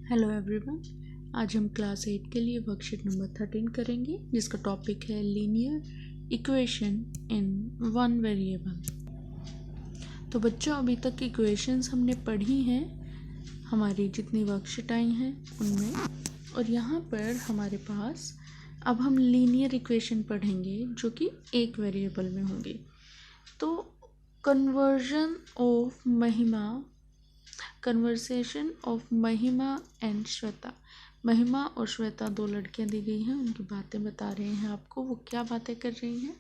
Hello everyone. आज हम class 8 के लिए वर्कशीट नंबर 13 करेंगे, जिसका टॉपिक है linear equation in one variable. तो बच्चों, अभी तक इक्वेशंस हमने पढ़ी हैं हमारी जितनी वर्कशीट आई हैं उनमें, और यहाँ पर हमारे पास अब हम लीनियर इक्वेशन पढ़ेंगे जो कि एक वेरिएबल में होंगे। तो कन्वर्सेशन ऑफ महिमा एंड श्वेता। महिमा और श्वेता दो लड़कियां दी गई हैं, उनकी बातें बता रहे हैं आपको वो क्या बातें कर रही हैं।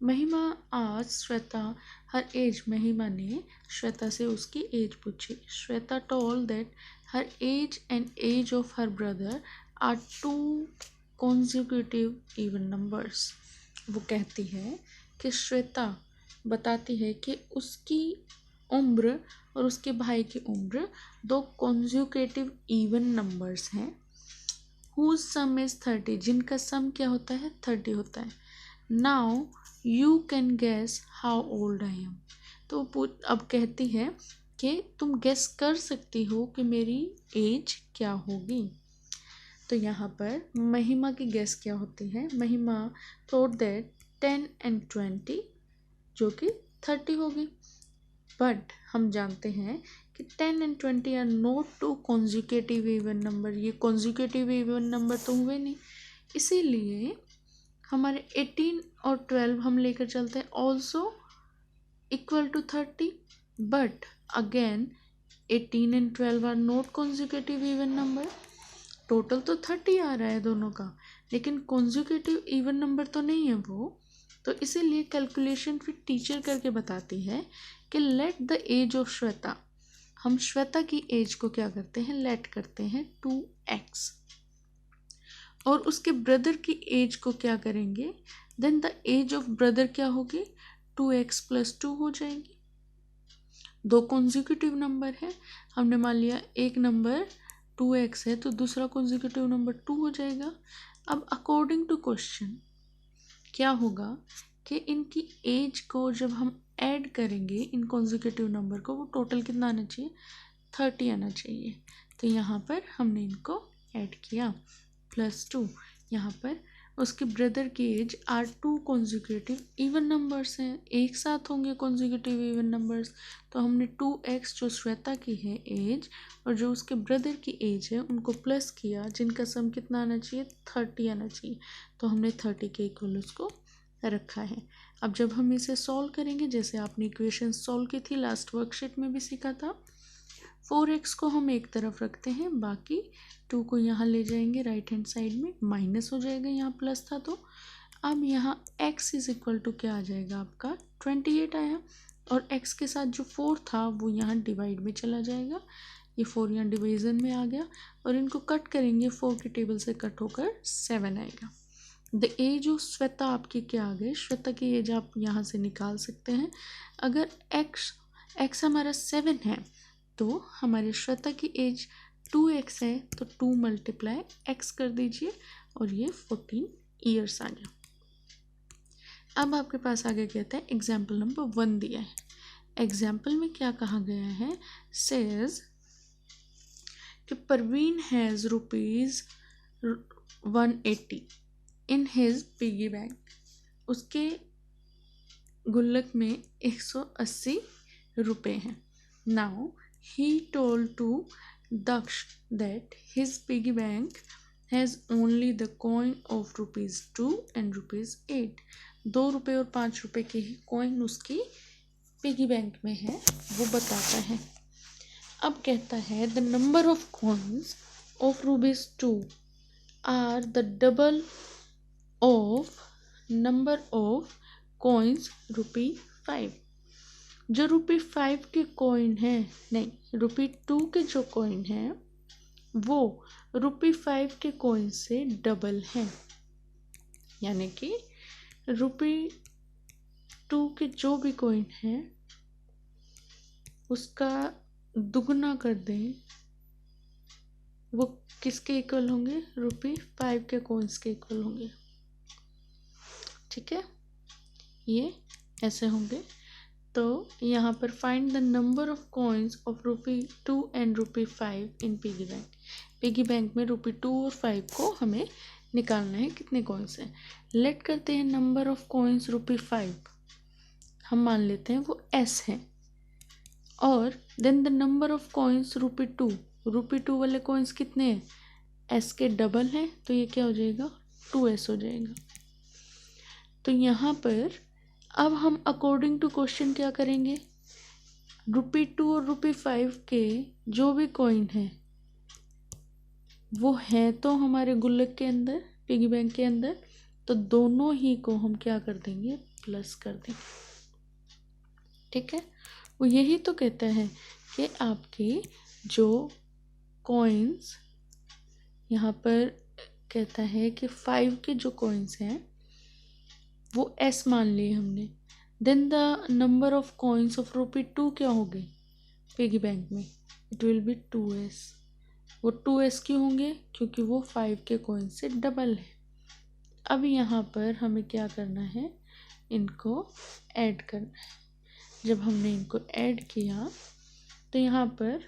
महिमा आज श्वेता हर एज। महिमा ने श्वेता से उसकी एज पूछी। Shweta told that her age and age of her brother are 2 consecutive even numbers। वो कहती है कि श्वेता बताती है कि उसकी उम्र और उसके भाई की उम्र 2 consecutive even numbers हैं। whose sum is 30, जिनका सम क्या होता है 30 होता है। now you can guess how old I am। तो अब कहती है कि तुम गेस कर सकती हो कि मेरी एज क्या होगी। तो यहाँ पर महिमा की गेस क्या होती है। महिमा थॉट दैट 10 and 20 जो कि 30 होगी, बट हम जानते हैं कि 10 and 20 are not 2 consecutive even number. ये consecutive even नंबर तो हुए नहीं, इसीलिए हमारे 18 और 12 हम लेकर चलते हैं also equal to 30, but again 18 and 12 are not consecutive even number. Total तो 30 आ रहा है दोनों का, लेकिन consecutive even नंबर तो नहीं है वो। तो इसीलिए कैलकुलेशन फिर टीचर करके बताती है कि let the age of Shweta. हम श्वेता की एज को क्या करते हैं, लेट करते हैं 2x, और उसके ब्रदर की एज को क्या करेंगे, then the age of brother क्या होगी 2x + 2 हो जाएगी। 2 consecutive नंबर है, हमने मान लिया एक नंबर 2x है तो दूसरा consecutive नंबर 2 हो जाएगा। अब अकॉर्डिंग टू क्वेश्चन क्या होगा कि इनकी एज को जब हम ऐड करेंगे इन consecutive नंबर को, वो टोटल कितना आना चाहिए 30 आना चाहिए। तो यहाँ पर हमने इनको ऐड किया +2। यहाँ पर उसके ब्रदर की age are 2 consecutive even numbers हैं, एक साथ होंगे consecutive even नंबर्स। तो हमने 2x जो श्वेता की है एज और जो उसके ब्रदर की एज है उनको प्लस किया, जिनका सम कितना आना चाहिए 30 आना चाहिए। तो हमने 30 के इक्वल उसको रखा है। अब जब हम इसे सॉल्व करेंगे, जैसे आपने इक्वेशन सॉल्व की थी लास्ट वर्कशीट में भी सीखा था, 4x को हम एक तरफ रखते हैं, बाकी 2 को यहाँ ले जाएंगे राइट हैंड साइड में, माइनस हो जाएगा, यहाँ प्लस था तो अब यहाँ x = क्या आ जाएगा आपका 28 आया, और x के साथ जो 4 था वो यहाँ डिवाइड में चला जाएगा। ये 4 यहाँ डिवीजन में आ गया, और इनको कट करेंगे 4 की टेबल से कट होकर 7 आएगा। द एज ऑफ श्वेता आपकी क्या आ गई, श्वेता की एज आप यहाँ से निकाल सकते हैं। अगर x हमारा 7 है तो हमारे श्वेता की एज 2x है, तो 2 × x कर दीजिए और ये 14 ईयर्स आ गया। अब आपके पास आगे कहता है एग्जाम्पल नंबर 1 दिया है। एग्जाम्पल में क्या कहा गया है, सेज कि Parveen has ₹180 in his piggy bank. उसके गुल्लक में 180 रुपये हैं। Now he told to Daksh that his piggy bank has only the coin of ₹2 and ₹8। 2 रुपये और 5 रुपये के ही कॉइन उसकी पिगी बैंक में है, वो बताता है। अब कहता है the number of coins of ₹2 are the double of number of coins ₹5। जो ₹5 के कॉइन है, नहीं ₹2 के जो कॉइन है वो ₹5 के कॉइन से डबल है, यानी कि ₹2 के जो भी कॉइन है उसका दुगना कर दें, वो किसके इक्वल होंगे, ₹5 के कॉइन्स के इक्वल होंगे। ठीक है, ये ऐसे होंगे। तो यहाँ पर find the number of coins of ₹2 and ₹5 in piggy bank. Piggy bank में ₹2 और 5 को हमें निकालना है, कितने कॉइन्स हैं। लेट करते हैं नंबर ऑफ कॉइन्स ₹5, हम मान लेते हैं वो S है, और then the number of coins ₹2 वाले कॉइन्स कितने हैं, S के डबल हैं, तो ये क्या हो जाएगा 2S हो जाएगा। तो यहाँ पर अब हम अकॉर्डिंग टू क्वेश्चन क्या करेंगे, ₹2 और ₹5 के जो भी कॉइन है वो है तो हमारे गुल्लक के अंदर, पिगी बैंक के अंदर, तो दोनों ही को हम क्या कर देंगे, प्लस कर देंगे। ठीक है, वो यही तो कहता है कि आपके जो कॉइन्स, यहाँ पर कहता है कि 5 के जो कॉइन्स हैं वो S मान लिए हमने, then the number of coins of ₹2 क्या हो गए पिगी बैंक में, इट विल बी 2S। वो 2S क्यों होंगे, क्योंकि वो 5 के कॉइन से डबल है। अब यहाँ पर हमें क्या करना है, इनको ऐड करना है। जब हमने इनको ऐड किया तो यहाँ पर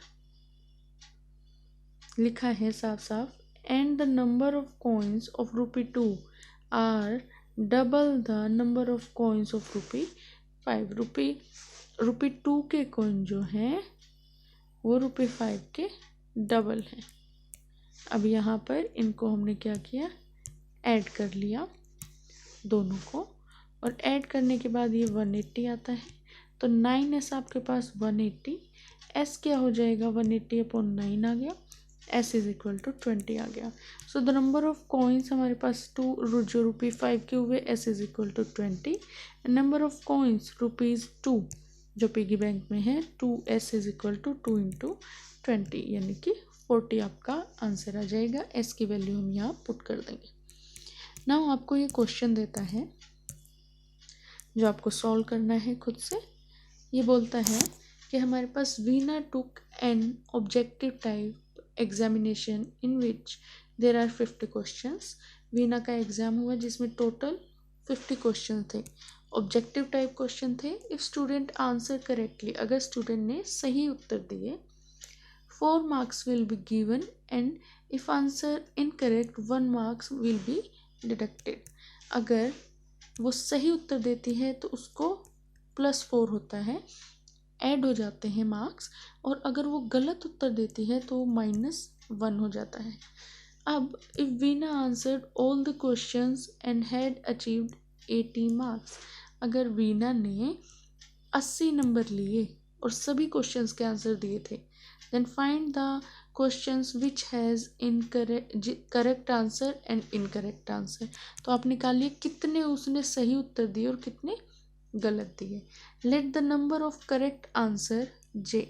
लिखा है साफ साफ, and the number of coins of ₹2 are double the number of coins of ₹5। ₹2 के कॉइन जो हैं वो ₹5 के डबल हैं। अब यहाँ पर इनको हमने क्या किया, ऐड कर लिया दोनों को, और ऐड करने के बाद ये 180 आता है, तो 9S आपके पास 180, S क्या हो जाएगा 180/9 आ गया, S इज इक्वल टू 20 आ गया। So the number of coins हमारे पास 2 जो ₹5 के हुए, S is equal to 20, number of coins ₹2 जो पिगी बैंक में है 2S इज इक्वल टू 2 × 20, यानी कि 40 आपका आंसर आ जाएगा। S की वैल्यू हम यहाँ पुट कर देंगे। नाउ आपको ये क्वेश्चन देता है जो आपको सॉल्व करना है खुद से। ये बोलता है कि हमारे पास Veena took an objective type examination in which there are 50 questions. Veena का एग्जाम हुआ जिसमें टोटल 50 क्वेश्चन थे, ऑब्जेक्टिव टाइप क्वेश्चन थे। इफ स्टूडेंट आंसर करेक्टली, अगर स्टूडेंट ने सही उत्तर दिए 4 marks will be given, and if answer incorrect 1 marks will be deducted। अगर वो सही उत्तर देती है तो उसको +4 होता है, ऐड हो जाते हैं मार्क्स, और अगर वो गलत उत्तर देती है तो -1 हो जाता है। अब if Veena answered all the questions and had achieved 80 marks, अगर वीना ने 80 नंबर लिए और सभी क्वेश्चंस के आंसर दिए थे, then find the questions which has correct answer and incorrect answer। तो आप निकालिए कितने उसने सही उत्तर दिए और कितने गलत दिए। let the number of correct answer J,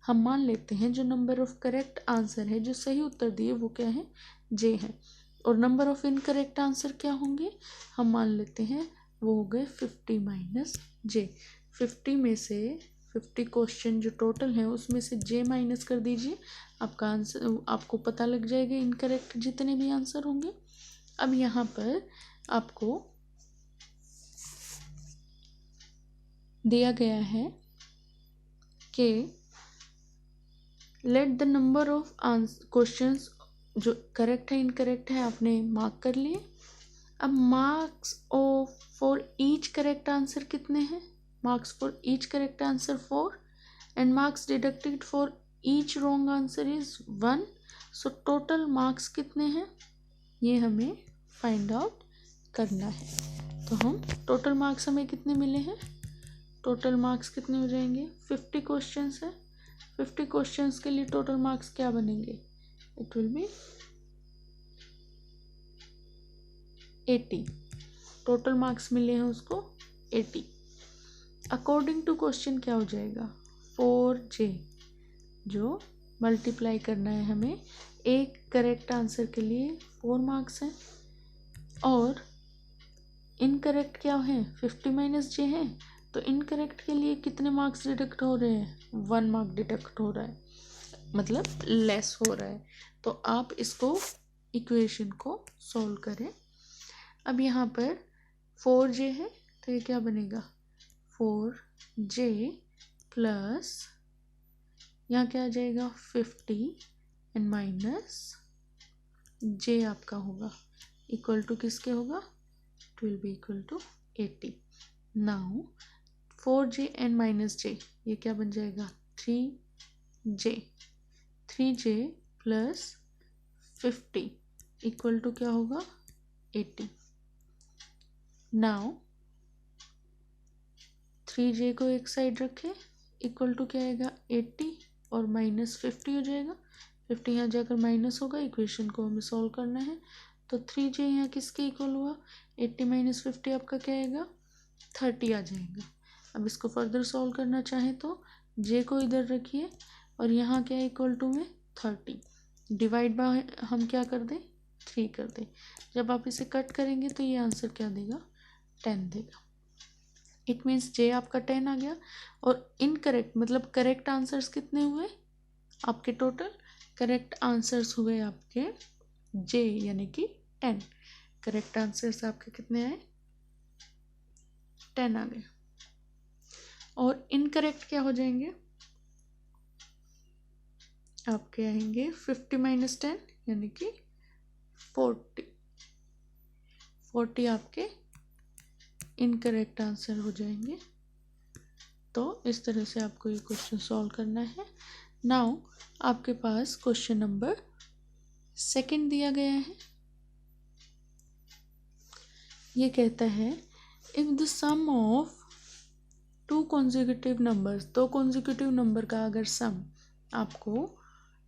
हम मान लेते हैं जो नंबर ऑफ करेक्ट आंसर है, जो सही उत्तर दिए वो क्या है, J है, और नंबर ऑफ इनकरेक्ट आंसर क्या होंगे, हम मान लेते हैं वो हो गए 50 - J। 50 में से 50 क्वेश्चन जो टोटल है उसमें से J माइनस कर दीजिए, आपका आंसर आपको पता लग जाएगा इनकरेक्ट जितने भी आंसर होंगे। अब यहाँ पर आपको दिया गया है कि let the number of questions, जो करेक्ट है इनकरेक्ट है आपने मार्क कर लिए। अब marks of for each correct answer कितने हैं, marks for each correct answer 4 and marks deducted for each wrong answer is 1। So total marks कितने हैं ये हमें फाइंड आउट करना है। तो हम टोटल मार्क्स हमें कितने मिले हैं, टोटल मार्क्स कितने हो जाएंगे, 50 क्वेश्चंस है, 50 क्वेश्चंस के लिए टोटल मार्क्स क्या बनेंगे, it will B 80। Total marks मिले हैं उसको 80। अकॉर्डिंग टू क्वेश्चन क्या हो जाएगा, 4J, जो मल्टीप्लाई करना है हमें, एक करेक्ट आंसर के लिए 4 मार्क्स हैं, और इनकरेक्ट क्या है 50 - J है, तो इनकरेक्ट के लिए कितने मार्क्स डिडक्ट हो रहे हैं, 1 मार्क डिडक्ट हो रहा है, मतलब लेस हो रहा है। तो आप इसको इक्वेशन को सॉल्व करें। अब यहाँ पर 4J है तो ये क्या बनेगा 4j प्लस यहाँ क्या आ जाएगा 50 एंड माइनस j आपका होगा इक्वल टू किसके होगा, it will be equal to 80। Now 4j and minus j ये क्या बन जाएगा 3j प्लस 50 इक्वल टू क्या होगा 80। नाउ 3j को एक साइड रखे इक्वल टू क्या आएगा 80 और माइनस 50 हो जाएगा, 50 यहाँ जाकर माइनस होगा, इक्वेशन को हमें सॉल्व करना है। तो 3j यहाँ किसके इक्वल हुआ 80 माइनस 50 आपका क्या आएगा 30 आ जाएगा। अब इसको फर्दर सॉल्व करना चाहें तो j को इधर रखिए और यहाँ क्या इक्वल टू में 30 डिवाइड बाय हम क्या कर दें 3 कर दें। जब आप इसे कट करेंगे तो ये आंसर क्या देगा 10 देगा। इट मीन्स j आपका 10 आ गया और इनकरेक्ट मतलब करेक्ट आंसर्स कितने हुए आपके, टोटल करेक्ट आंसर्स हुए आपके j यानी कि 10। करेक्ट आंसर्स आपके कितने आए 10 आ गए और इनकरेक्ट क्या हो जाएंगे आपके आएंगे 50 माइनस 10 यानी कि 40 आपके इनकरेक्ट आंसर हो जाएंगे। तो इस तरह से आपको ये क्वेश्चन सॉल्व करना है। नाउ आपके पास क्वेश्चन नंबर 2 दिया गया है। ये कहता है if the sum of 2 consecutive numbers, 2 consecutive number का अगर सम आपको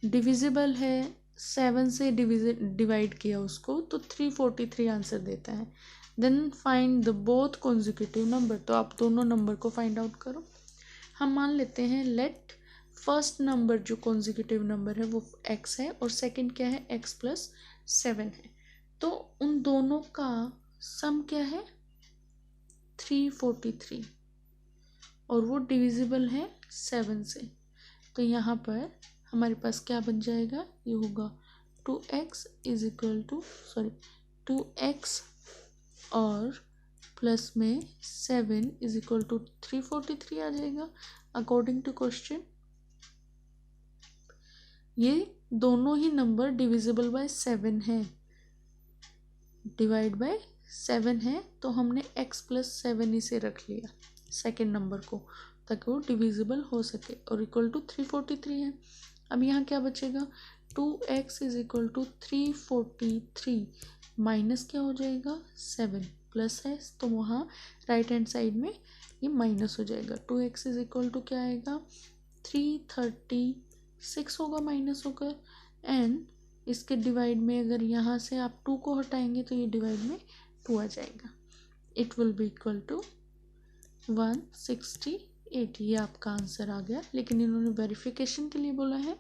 डिविजिबल है 7 से डिवाइड किया उसको तो 343 आंसर देता है, then find the both consecutive number. तो आप दोनों नंबर को फाइंड आउट करो। हम मान लेते हैं लेट फर्स्ट नंबर जो कॉन्जिक्यूटिव नंबर है वो x है और सेकंड क्या है x प्लस 7 है। तो उन दोनों का सम क्या है 343 और वो डिविजिबल है 7 से। तो यहाँ पर हमारे पास क्या बन जाएगा, ये होगा 2x is equal to 2x और प्लस में 7 इज इक्वल टू 343 आ जाएगा अकॉर्डिंग टू क्वेश्चन। ये दोनों ही नंबर डिविजिबल बाय 7 है, डिवाइड बाय 7 है, तो हमने x प्लस 7 इसे रख लिया सेकेंड नंबर को ताकि वो डिविजिबल हो सके और इक्वल टू 343 है। अब यहाँ क्या बचेगा 2x is equal to 343 minus क्या हो जाएगा 7 प्लस है, तो वहाँ राइट हैंड साइड में ये माइनस हो जाएगा। 2x इज इक्वल टू क्या आएगा 336 होगा माइनस होकर, एंड इसके डिवाइड में अगर यहाँ से आप 2 को हटाएंगे तो ये डिवाइड में 2 आ जाएगा। It will be equal to 168। ये आपका आंसर आ गया। लेकिन इन्होंने वेरिफिकेशन के लिए बोला है,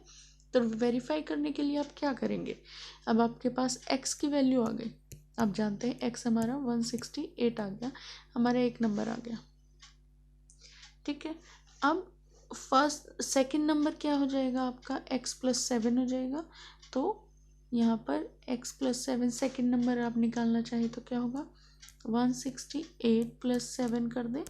तो वेरीफाई करने के लिए आप क्या करेंगे, अब आपके पास x की वैल्यू आ गई, आप जानते हैं x हमारा 168 आ गया, हमारा एक नंबर आ गया, ठीक है। अब सेकंड नंबर क्या हो जाएगा आपका x प्लस 7 हो जाएगा। तो यहाँ पर x प्लस 7 सेकेंड नंबर आप निकालना चाहिए तो क्या होगा 168 प्लस 7 कर दे,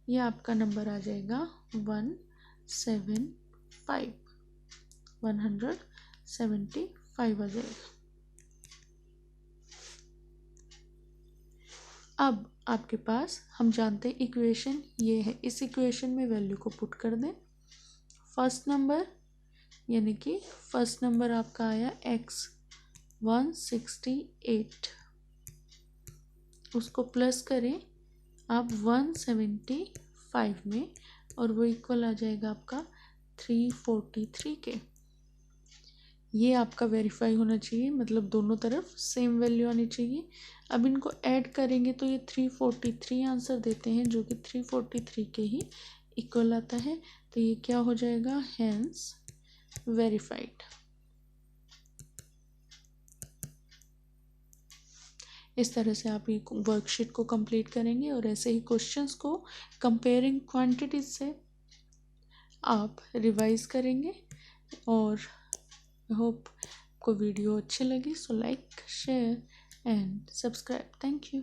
ये आपका नंबर आ जाएगा 175 आ जाएगा। अब आपके पास हम जानते हैं इक्वेशन ये है, इस इक्वेशन में वैल्यू को पुट कर दें। फर्स्ट नंबर यानी कि फर्स्ट नंबर आपका आया x 168, उसको प्लस करें आप 175 में और वो इक्वल आ जाएगा आपका 343 के। ये आपका वेरीफाई होना चाहिए, मतलब दोनों तरफ सेम वैल्यू आनी चाहिए। अब इनको ऐड करेंगे तो ये 343 आंसर देते हैं जो कि 343 के ही इक्वल आता है। तो ये क्या हो जाएगा हेंस वेरीफाइड। इस तरह से आप ये वर्कशीट को कंप्लीट करेंगे और ऐसे ही क्वेश्चंस को कंपेयरिंग क्वांटिटीज से आप रिवाइज करेंगे। और आई होप आपको वीडियो अच्छी लगी, so like share and subscribe. Thank you.